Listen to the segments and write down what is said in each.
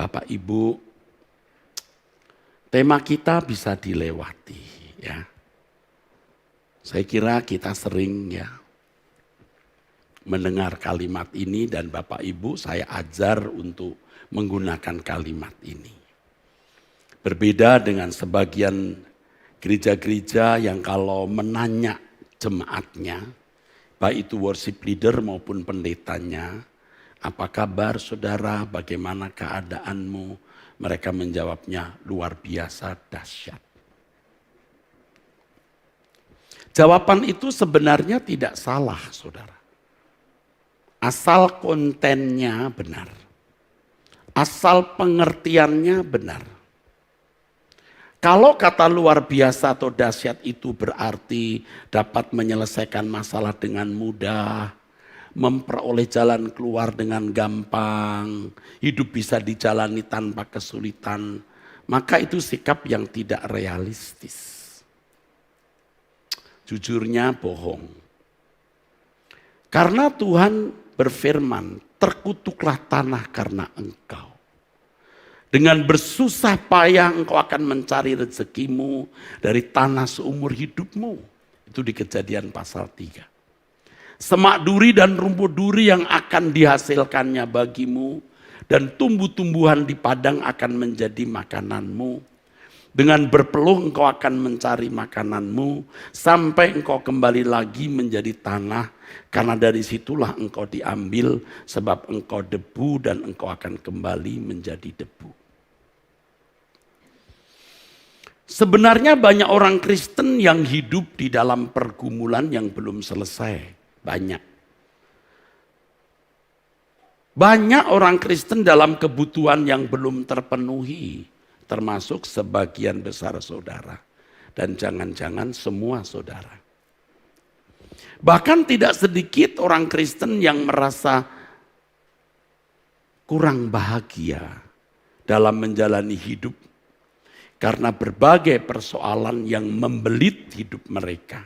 Bapak Ibu, tema kita bisa dilewati ya. Saya kira kita sering ya mendengar kalimat ini dan Bapak Ibu saya ajar untuk menggunakan kalimat ini. Berbeda dengan sebagian gereja-gereja yang kalau menanya jemaatnya, baik itu worship leader maupun pendetanya, apa kabar saudara, bagaimana keadaanmu? Mereka menjawabnya luar biasa dahsyat. Jawaban itu sebenarnya tidak salah saudara. Asal kontennya benar. Asal pengertiannya benar. Kalau kata luar biasa atau dahsyat itu berarti dapat menyelesaikan masalah dengan mudah, memperoleh jalan keluar dengan gampang, hidup bisa dijalani tanpa kesulitan, maka itu sikap yang tidak realistis. Jujurnya bohong. Karena Tuhan berfirman, terkutuklah tanah karena engkau. Dengan bersusah payah engkau akan mencari rezekimu dari tanah seumur hidupmu. Itu di Kejadian pasal 3. Semak duri dan rumput duri yang akan dihasilkannya bagimu. Dan tumbuh-tumbuhan di padang akan menjadi makananmu. Dengan berpeluh engkau akan mencari makananmu. Sampai engkau kembali lagi menjadi tanah. Karena dari situlah engkau diambil. Sebab engkau debu dan engkau akan kembali menjadi debu. Sebenarnya banyak orang Kristen yang hidup di dalam pergumulan yang belum selesai. Banyak. Banyak orang Kristen dalam kebutuhan yang belum terpenuhi. Termasuk sebagian besar saudara. Dan jangan-jangan semua saudara. Bahkan tidak sedikit orang Kristen yang merasa kurang bahagia dalam menjalani hidup. Karena berbagai persoalan yang membelit hidup mereka.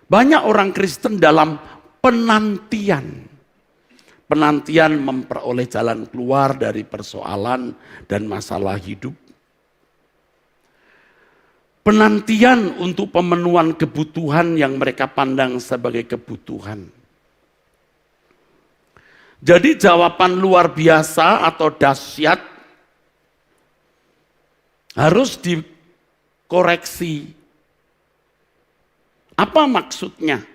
Banyak orang Kristen dalam penantian. Penantian memperoleh jalan keluar dari persoalan dan masalah hidup. Penantian untuk pemenuhan kebutuhan yang mereka pandang sebagai kebutuhan. Jadi jawaban luar biasa atau dahsyat harus dikoreksi. Apa maksudnya?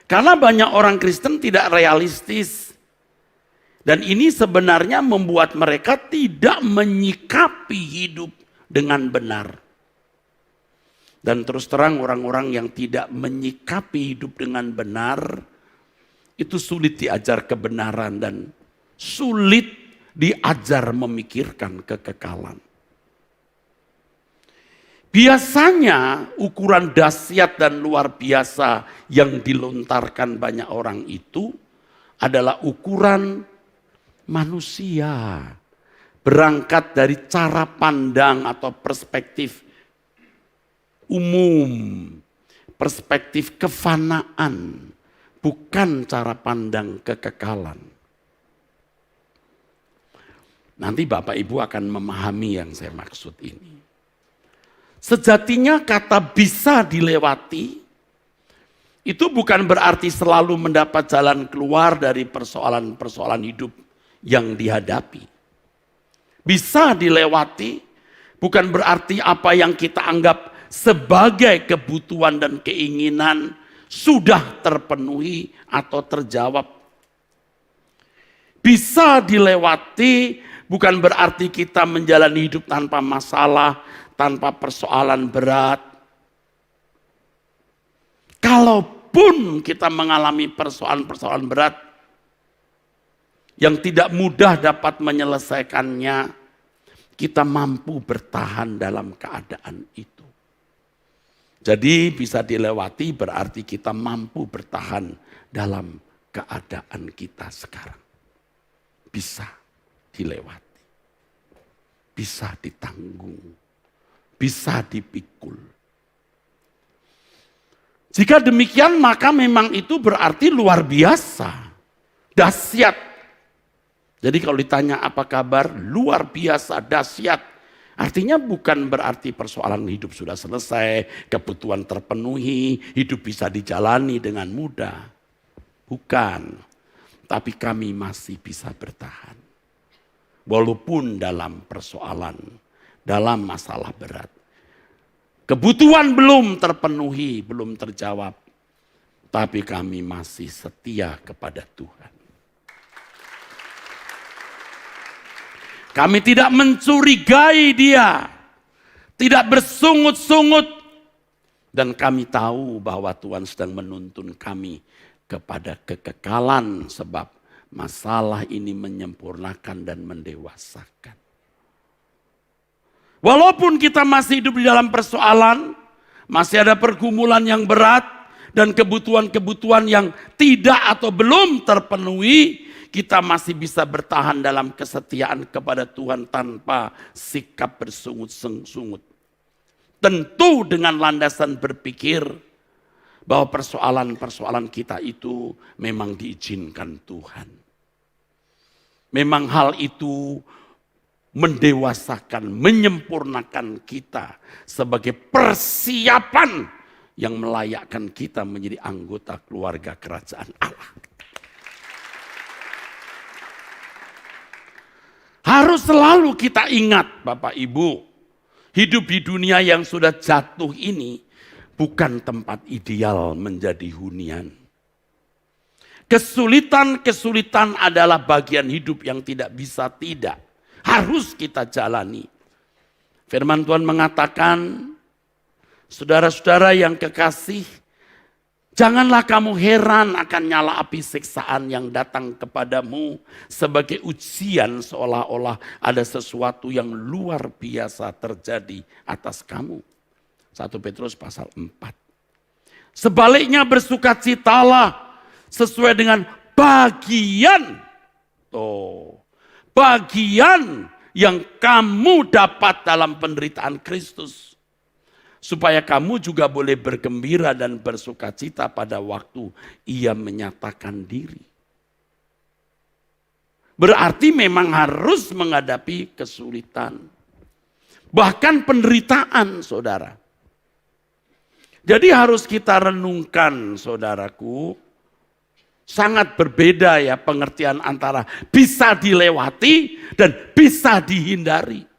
Karena banyak orang Kristen tidak realistis. Dan ini sebenarnya membuat mereka tidak menyikapi hidup dengan benar. Dan terus terang orang-orang yang tidak menyikapi hidup dengan benar, itu sulit diajar kebenaran dan sulit diajar memikirkan kekekalan. Biasanya ukuran dahsyat dan luar biasa yang dilontarkan banyak orang itu adalah ukuran manusia. Berangkat dari cara pandang atau perspektif umum, perspektif kefanaan, bukan cara pandang kekekalan. Nanti Bapak Ibu akan memahami yang saya maksud ini. Sejatinya kata bisa dilewati, itu bukan berarti selalu mendapat jalan keluar dari persoalan-persoalan hidup yang dihadapi. Bisa dilewati, bukan berarti apa yang kita anggap sebagai kebutuhan dan keinginan sudah terpenuhi atau terjawab. Bisa dilewati, bukan berarti kita menjalani hidup tanpa masalah, tanpa persoalan berat. Kalaupun kita mengalami persoalan-persoalan berat yang tidak mudah dapat menyelesaikannya, kita mampu bertahan dalam keadaan itu. Jadi bisa dilewati berarti kita mampu bertahan dalam keadaan kita sekarang. Bisa dilewati. Bisa ditanggung. Bisa dipikul. Jika demikian maka memang itu berarti luar biasa, dahsyat. Jadi kalau ditanya apa kabar, luar biasa, dahsyat. Artinya bukan berarti persoalan hidup sudah selesai, kebutuhan terpenuhi, hidup bisa dijalani dengan mudah. Bukan, tapi kami masih bisa bertahan. Walaupun dalam persoalan, dalam masalah berat. Kebutuhan belum terpenuhi, belum terjawab. Tapi kami masih setia kepada Tuhan. Kami tidak mencurigai Dia, tidak bersungut-sungut, dan kami tahu bahwa Tuhan sedang menuntun kami kepada kekekalan, sebab masalah ini menyempurnakan dan mendewasakan. Walaupun kita masih hidup di dalam persoalan, masih ada pergumulan yang berat, dan kebutuhan-kebutuhan yang tidak atau belum terpenuhi, kita masih bisa bertahan dalam kesetiaan kepada Tuhan tanpa sikap bersungut-sungut. Tentu dengan landasan berpikir bahwa persoalan-persoalan kita itu memang diizinkan Tuhan. Memang hal itu mendewasakan, menyempurnakan kita sebagai persiapan yang melayakkan kita menjadi anggota keluarga kerajaan Allah. Harus selalu kita ingat Bapak Ibu, hidup di dunia yang sudah jatuh ini bukan tempat ideal menjadi hunian. Kesulitan-kesulitan adalah bagian hidup yang tidak bisa tidak. Harus kita jalani. Firman Tuhan mengatakan, saudara-saudara yang kekasih, janganlah kamu heran akan nyala api siksaan yang datang kepadamu sebagai ujian seolah-olah ada sesuatu yang luar biasa terjadi atas kamu. 1 Petrus pasal 4. Sebaliknya bersukacitalah sesuai dengan bagian yang kamu dapat dalam penderitaan Kristus. Supaya kamu juga boleh bergembira dan bersukacita pada waktu Ia menyatakan diri. Berarti memang harus menghadapi kesulitan. Bahkan penderitaan, saudara. Jadi harus kita renungkan, saudaraku. Sangat berbeda ya pengertian antara bisa dilewati dan bisa dihindari.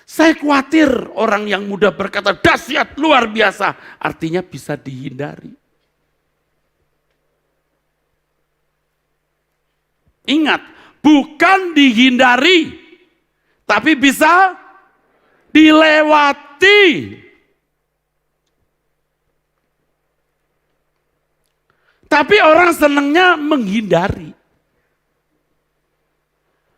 Saya khawatir orang yang mudah berkata dahsyat luar biasa, artinya bisa dihindari. Ingat, bukan dihindari, tapi bisa dilewati. Tapi orang senangnya menghindari.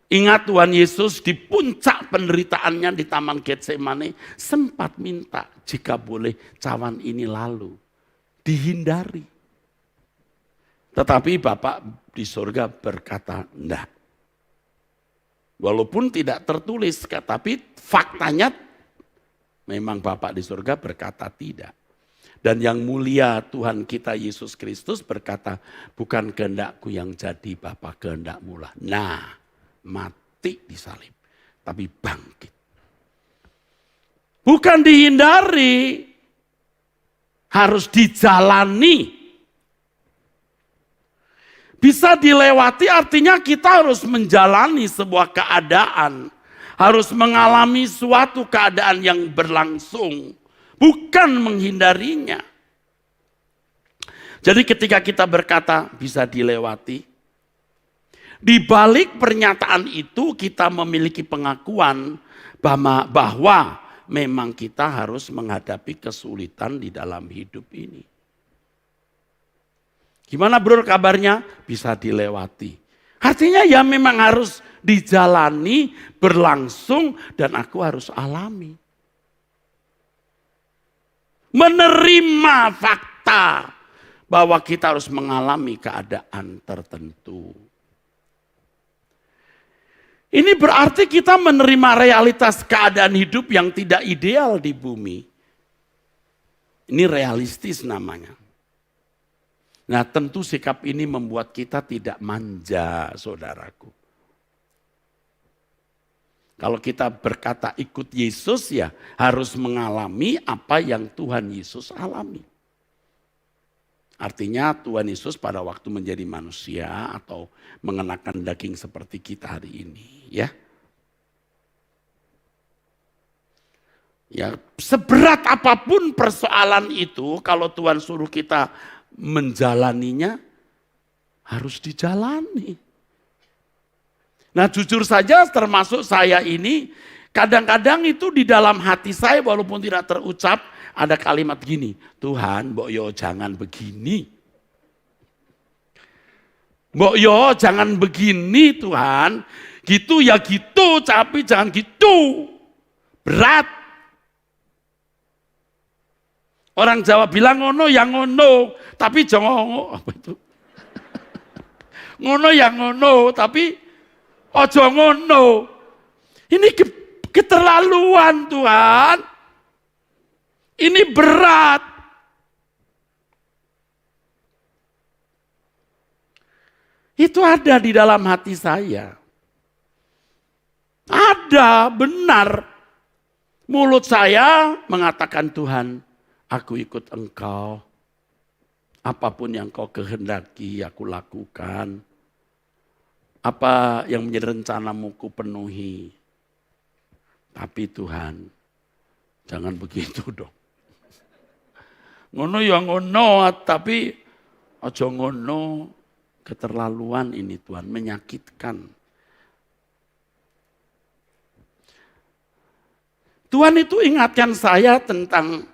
Ingat Tuhan Yesus di puncak penderitaannya di Taman Getsemane sempat minta jika boleh cawan ini lalu. Dihindari. Tetapi Bapak di surga berkata enggak. Walaupun tidak tertulis, tapi faktanya memang Bapak di surga berkata tidak. Dan yang mulia Tuhan kita Yesus Kristus berkata, bukan kehendakku yang jadi Bapa, kehendakmu lah. Nah, mati di salib, tapi bangkit. Bukan dihindari, harus dijalani. Bisa dilewati artinya kita harus menjalani sebuah keadaan. Harus mengalami suatu keadaan yang berlangsung. Bukan menghindarinya. Jadi ketika kita berkata bisa dilewati, di balik pernyataan itu kita memiliki pengakuan bahwa memang kita harus menghadapi kesulitan di dalam hidup ini. Gimana bro kabarnya? Bisa dilewati. Artinya ya memang harus dijalani, berlangsung, dan aku harus alami. Menerima fakta bahwa kita harus mengalami keadaan tertentu. Ini berarti kita menerima realitas keadaan hidup yang tidak ideal di bumi. Ini realistis namanya. Nah tentu sikap ini membuat kita tidak manja, saudaraku. Kalau kita berkata ikut Yesus ya harus mengalami apa yang Tuhan Yesus alami. Artinya Tuhan Yesus pada waktu menjadi manusia atau mengenakan daging seperti kita hari ini, ya. Ya, seberat apapun persoalan itu kalau Tuhan suruh kita menjalaninya harus dijalani. Nah, jujur saja termasuk saya ini kadang-kadang itu di dalam hati saya walaupun tidak terucap ada kalimat gini, Tuhan, mbok yo jangan begini. Mbok yo jangan begini Tuhan, gitu ya gitu, tapi jangan gitu. Berat. Orang Jawa bilang ngono ya ngono, tapi jangan apa itu? Ngono ya ngono, tapi ojo ngono. Ini keterlaluan Tuhan. Ini berat. Itu ada di dalam hati saya. Ada, benar. Mulut saya mengatakan Tuhan, aku ikut Engkau. Apapun yang Kau kehendaki aku lakukan. Apa yang menjadi rencanamu ku penuhi. Tapi Tuhan, jangan begitu dong. Ngono ya ngono, tapi aja ngono, keterlaluan ini Tuhan, menyakitkan. Tuhan itu ingatkan saya tentang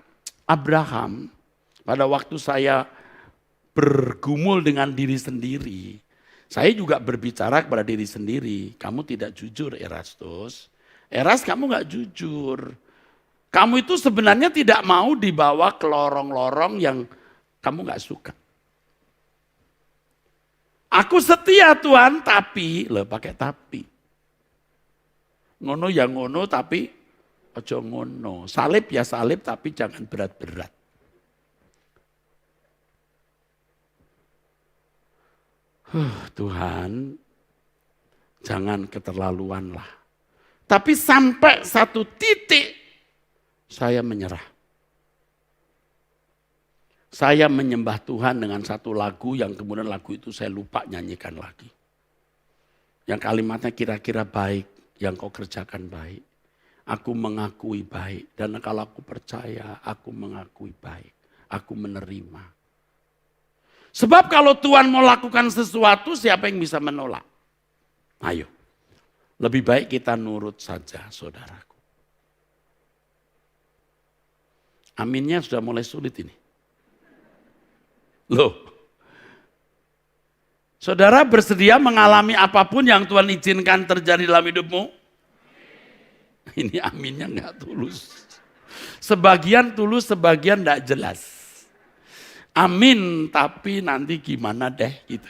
Abraham pada waktu saya bergumul dengan diri sendiri. Saya juga berbicara kepada diri sendiri, kamu tidak jujur Erastus. Eras kamu gak jujur. Kamu itu sebenarnya tidak mau dibawa ke lorong-lorong yang kamu gak suka. Aku setia Tuhan, tapi, pakai tapi. Ngono ya ngono, tapi ojo ngono. Salib ya salib, tapi jangan berat-berat. Tuhan, jangan keterlaluan lah. Tapi sampai satu titik, saya menyerah. Saya menyembah Tuhan dengan satu lagu yang kemudian lagu itu saya lupa nyanyikan lagi. Yang kalimatnya kira-kira baik, yang kau kerjakan baik. Aku mengakui baik dan kalau aku percaya aku mengakui baik. Aku menerima. Sebab kalau Tuhan mau lakukan sesuatu siapa yang bisa menolak? Ayo, lebih baik kita nurut saja saudaraku. Aminnya sudah mulai sulit ini. Loh, saudara bersedia mengalami apapun yang Tuhan izinkan terjadi dalam hidupmu? Ini aminnya enggak tulus. Sebagian tulus, sebagian enggak jelas. Amin, tapi nanti gimana deh gitu.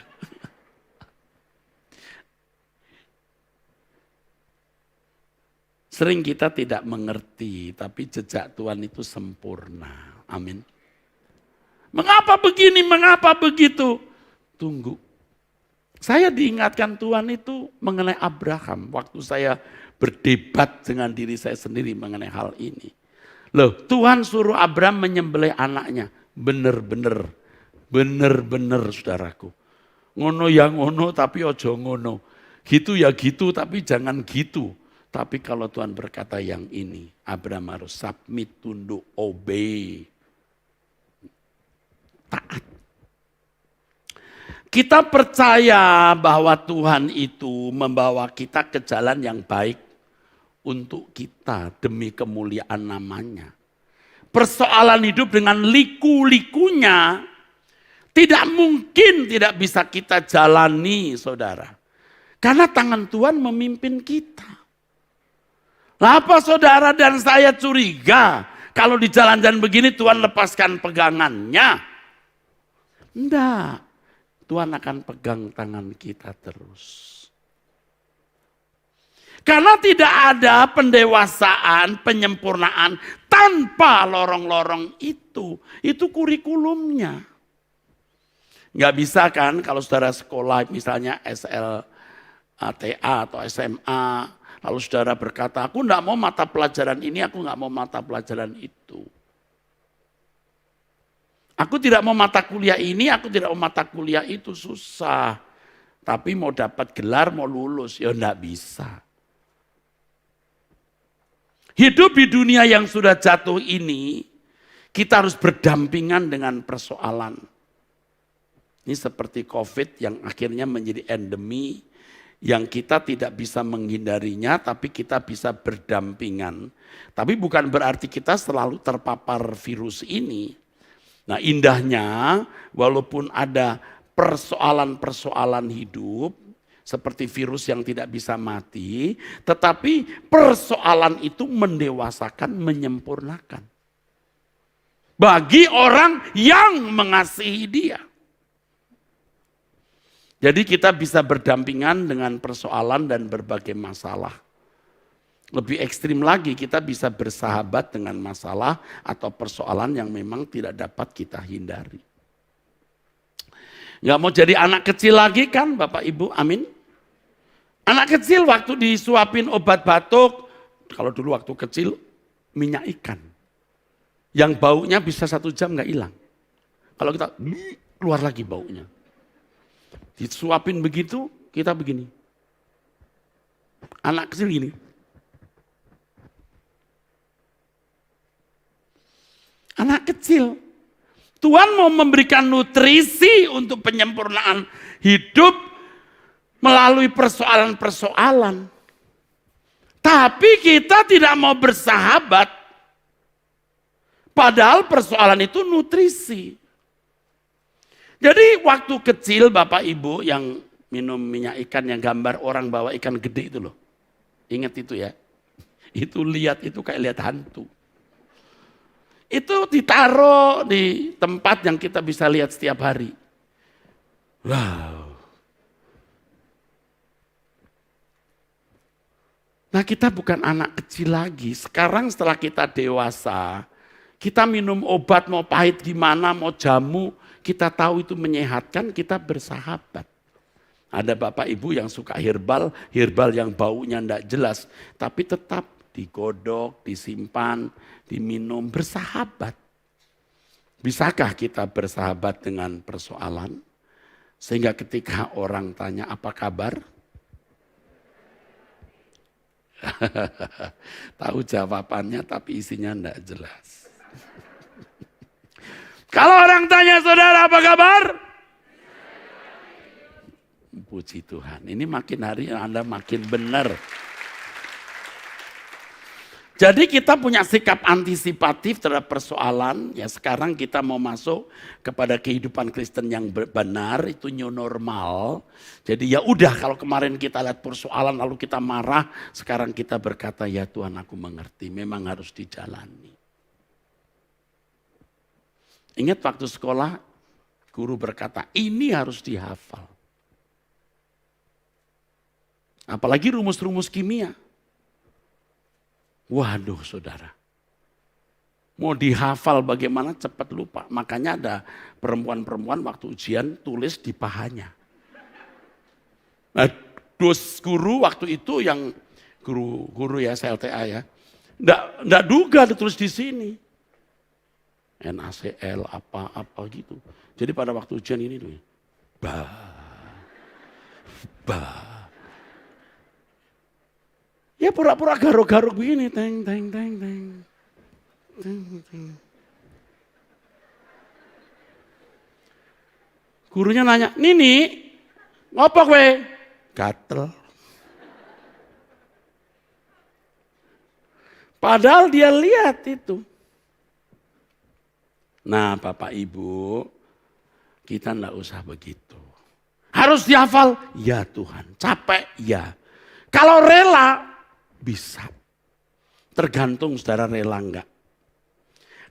Sering kita tidak mengerti, tapi jejak Tuhan itu sempurna. Amin. Mengapa begini, mengapa begitu? Tunggu. Saya diingatkan Tuhan itu mengenai Abraham. Waktu saya berdebat dengan diri saya sendiri mengenai hal ini. Loh, Tuhan suruh Abraham menyembelih anaknya. Bener-bener saudaraku. Ngono ya ngono tapi ojo ngono. Gitu ya gitu tapi jangan gitu. Tapi kalau Tuhan berkata yang ini, Abraham harus submit, tunduk, obey. Taat. Kita percaya bahwa Tuhan itu membawa kita ke jalan yang baik untuk kita demi kemuliaan namanya. Persoalan hidup dengan liku-likunya tidak mungkin tidak bisa kita jalani saudara. Karena tangan Tuhan memimpin kita. Lah apa saudara dan saya curiga kalau di jalan-jalan begini Tuhan lepaskan pegangannya? Enggak, Tuhan akan pegang tangan kita terus. Karena tidak ada pendewasaan, penyempurnaan tanpa lorong-lorong itu. Itu kurikulumnya. Nggak bisa kan kalau saudara sekolah misalnya SLTA atau SMA. Kalau saudara berkata, aku enggak mau mata pelajaran ini, aku enggak mau mata pelajaran itu. Aku tidak mau mata kuliah ini, aku tidak mau mata kuliah itu, susah. Tapi mau dapat gelar, mau lulus, ya enggak bisa. Hidup di dunia yang sudah jatuh ini, kita harus berdampingan dengan persoalan. Ini seperti COVID yang akhirnya menjadi endemi, yang kita tidak bisa menghindarinya, tapi kita bisa berdampingan. Tapi bukan berarti kita selalu terpapar virus ini. Nah, indahnya walaupun ada persoalan-persoalan hidup, seperti virus yang tidak bisa mati, tetapi persoalan itu mendewasakan, menyempurnakan. Bagi orang yang mengasihi dia. Jadi kita bisa berdampingan dengan persoalan dan berbagai masalah. Lebih ekstrim lagi, kita bisa bersahabat dengan masalah atau persoalan yang memang tidak dapat kita hindari. Nggak mau jadi anak kecil lagi kan Bapak Ibu, amin. Anak kecil waktu disuapin obat batuk, kalau dulu waktu kecil minyak ikan. Yang baunya bisa 1 jam nggak hilang. Kalau kita keluar lagi baunya. Disuapin begitu, kita begini. Anak kecil gini. Anak kecil. Tuhan mau memberikan nutrisi untuk penyempurnaan hidup melalui persoalan-persoalan. Tapi kita tidak mau bersahabat. Padahal persoalan itu nutrisi. Jadi waktu kecil Bapak Ibu yang minum minyak ikan yang gambar orang bawa ikan gede itu loh. Ingat itu ya. Itu lihat itu kayak lihat hantu. Itu ditaruh di tempat yang kita bisa lihat setiap hari. Wow. Nah kita bukan anak kecil lagi. Sekarang setelah kita dewasa, kita minum obat mau pahit gimana, mau jamu, kita tahu itu menyehatkan, kita bersahabat. Ada Bapak Ibu yang suka herbal yang baunya enggak jelas, tapi tetap digodok, disimpan, diminum, bersahabat. Bisakah kita bersahabat dengan persoalan? Sehingga ketika orang tanya apa kabar? Tahu jawabannya tapi isinya enggak jelas. Kalau orang tanya saudara apa kabar? Puji Tuhan, ini makin hari Anda makin benar. Jadi kita punya sikap antisipatif terhadap persoalan. Ya sekarang kita mau masuk kepada kehidupan Kristen yang benar, itu new normal. Jadi ya udah kalau kemarin kita lihat persoalan lalu kita marah, sekarang kita berkata ya Tuhan aku mengerti, memang harus dijalani. Ingat waktu sekolah, guru berkata, ini harus dihafal. Apalagi rumus-rumus kimia. Waduh saudara. Mau dihafal bagaimana cepat lupa. Makanya ada perempuan-perempuan waktu ujian tulis di pahanya. Nah, guru waktu itu yang guru ya SLTA ya. Enggak duga ditulis di sini. NaCl apa gitu. Jadi pada waktu ujian ini tuh, ya pura-pura garuk-garuk begini, teng. Gurunya nanya, Nini, ngopo kowe? Gatel. Padahal dia lihat itu. Nah Bapak Ibu, kita enggak usah begitu. Harus dihafal? Ya Tuhan. Capek? Ya. Kalau rela, bisa. Tergantung saudara rela enggak.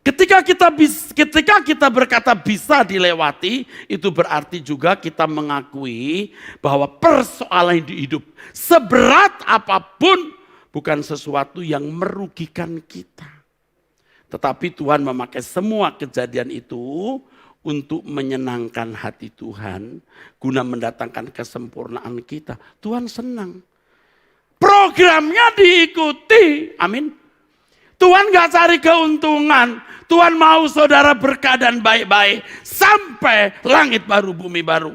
Ketika kita berkata bisa dilewati, itu berarti juga kita mengakui bahwa persoalan di hidup seberat apapun bukan sesuatu yang merugikan kita. Tetapi Tuhan memakai semua kejadian itu untuk menyenangkan hati Tuhan, guna mendatangkan kesempurnaan kita. Tuhan senang. Programnya diikuti. Amin. Tuhan gak cari keuntungan. Tuhan mau saudara berkeadaan baik-baik. Sampai langit baru, bumi baru.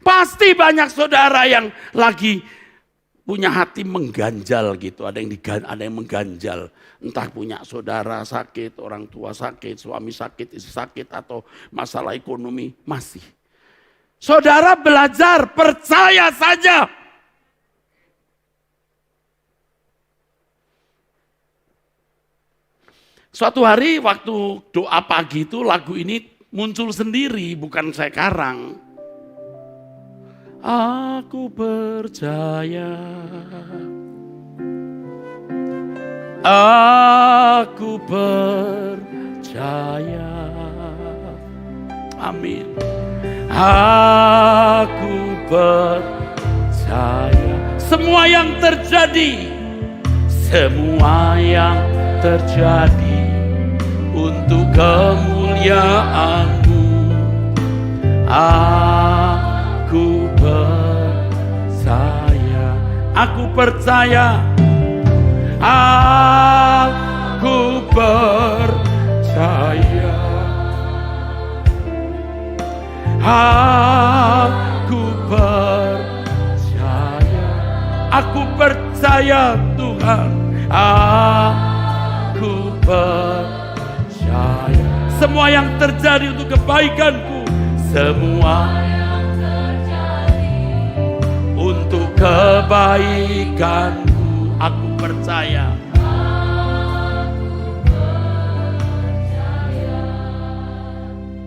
Pasti banyak saudara yang lagi punya hati mengganjal gitu. Ada yang mengganjal. Entah punya saudara sakit, orang tua sakit, suami sakit, istri sakit, atau masalah ekonomi. Masih. Saudara belajar, percaya saja. Suatu hari waktu doa pagi itu lagu ini muncul sendiri, bukan saya karang. Aku percaya, aku percaya, amin. Aku percaya semua yang terjadi untuk kemuliaan-Mu. Aku percaya, aku percaya, aku percaya, aku percaya Tuhan, aku percaya semua yang terjadi untuk kebaikanku, semua untuk kebaikanku, aku percaya.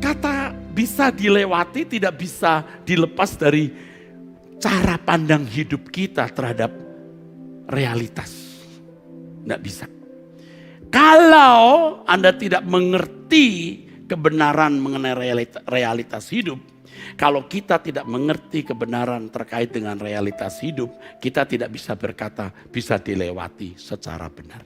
Kata bisa dilewati tidak bisa dilepas dari cara pandang hidup kita terhadap realitas. Tidak bisa. Kalau Anda tidak mengerti kebenaran mengenai realitas hidup, kalau kita tidak mengerti kebenaran terkait dengan realitas hidup, kita tidak bisa berkata bisa dilewati secara benar.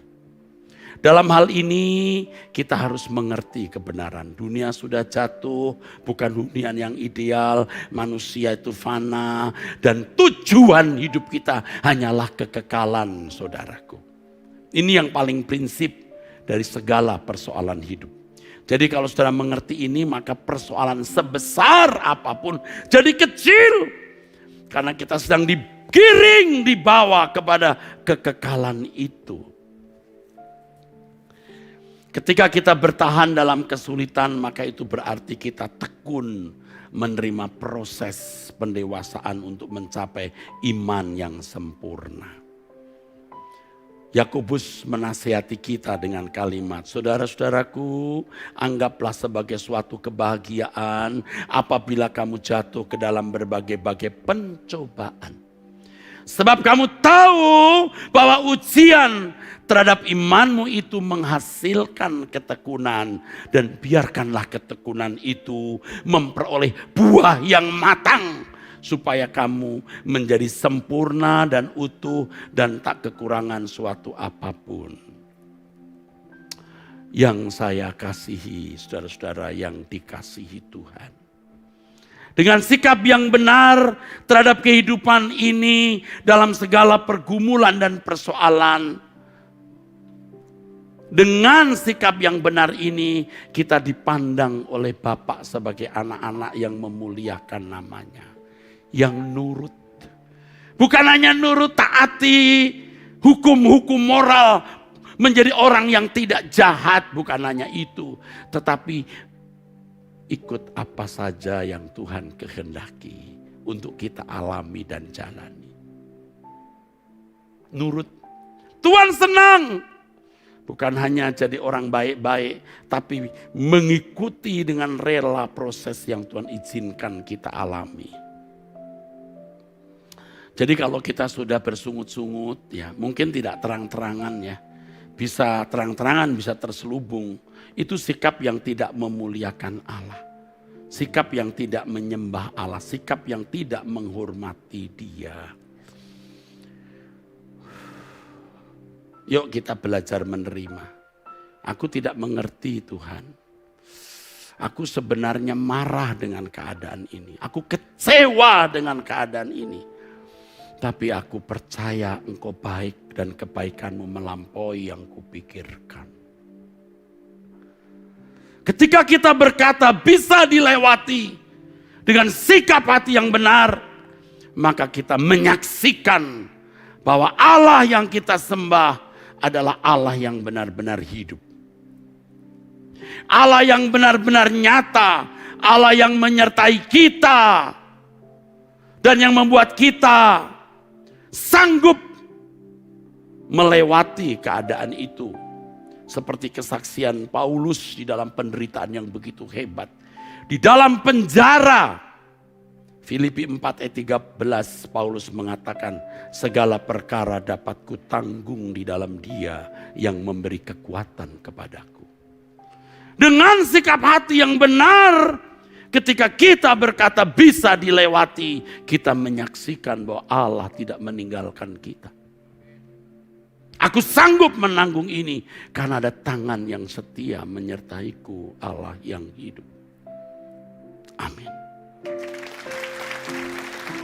Dalam hal ini kita harus mengerti kebenaran. Dunia sudah jatuh, bukan dunia yang ideal, manusia itu fana, dan tujuan hidup kita hanyalah kekekalan, saudaraku. Ini yang paling prinsip dari segala persoalan hidup. Jadi kalau saudara mengerti ini, maka persoalan sebesar apapun jadi kecil. Karena kita sedang digiring, dibawa kepada kekekalan itu. Ketika kita bertahan dalam kesulitan, maka itu berarti kita tekun menerima proses pendewasaan untuk mencapai iman yang sempurna. Yakobus menasihati kita dengan kalimat, saudara-saudaraku, anggaplah sebagai suatu kebahagiaan apabila kamu jatuh ke dalam berbagai-bagai pencobaan. Sebab kamu tahu bahwa ujian terhadap imanmu itu menghasilkan ketekunan. Dan biarkanlah ketekunan itu memperoleh buah yang matang. Supaya kamu menjadi sempurna dan utuh dan tak kekurangan suatu apapun. Yang saya kasihi, saudara-saudara yang dikasihi Tuhan. Dengan sikap yang benar terhadap kehidupan ini dalam segala pergumulan dan persoalan. Dengan sikap yang benar ini kita dipandang oleh Bapa sebagai anak-anak yang memuliakan namanya. Yang nurut. Bukan hanya nurut, taati hukum-hukum moral. Menjadi orang yang tidak jahat, bukan hanya itu. Tetapi ikut apa saja yang Tuhan kehendaki untuk kita alami dan jalani. Nurut. Tuhan senang. Bukan hanya jadi orang baik-baik, tapi mengikuti dengan rela proses yang Tuhan izinkan kita alami. Jadi kalau kita sudah bersungut-sungut, ya mungkin tidak terang-terangan ya. Bisa terang-terangan, bisa terselubung. Itu sikap yang tidak memuliakan Allah. Sikap yang tidak menyembah Allah. Sikap yang tidak menghormati Dia. Yuk kita belajar menerima. Aku tidak mengerti Tuhan. Aku sebenarnya marah dengan keadaan ini. Aku kecewa dengan keadaan ini. Tapi aku percaya Engkau baik dan kebaikan-Mu melampaui yang kupikirkan. Ketika kita berkata bisa dilewati dengan sikap hati yang benar, maka kita menyaksikan bahwa Allah yang kita sembah adalah Allah yang benar-benar hidup. Allah yang benar-benar nyata, Allah yang menyertai kita dan yang membuat kita sanggup melewati keadaan itu. Seperti kesaksian Paulus di dalam penderitaan yang begitu hebat. Di dalam penjara, Filipi 4 ayat 13, Paulus mengatakan, segala perkara dapat kutanggung di dalam Dia yang memberi kekuatan kepadaku. Dengan sikap hati yang benar, ketika kita berkata bisa dilewati, kita menyaksikan bahwa Allah tidak meninggalkan kita. Aku sanggup menanggung ini karena ada tangan yang setia menyertaiku, Allah yang hidup. Amin.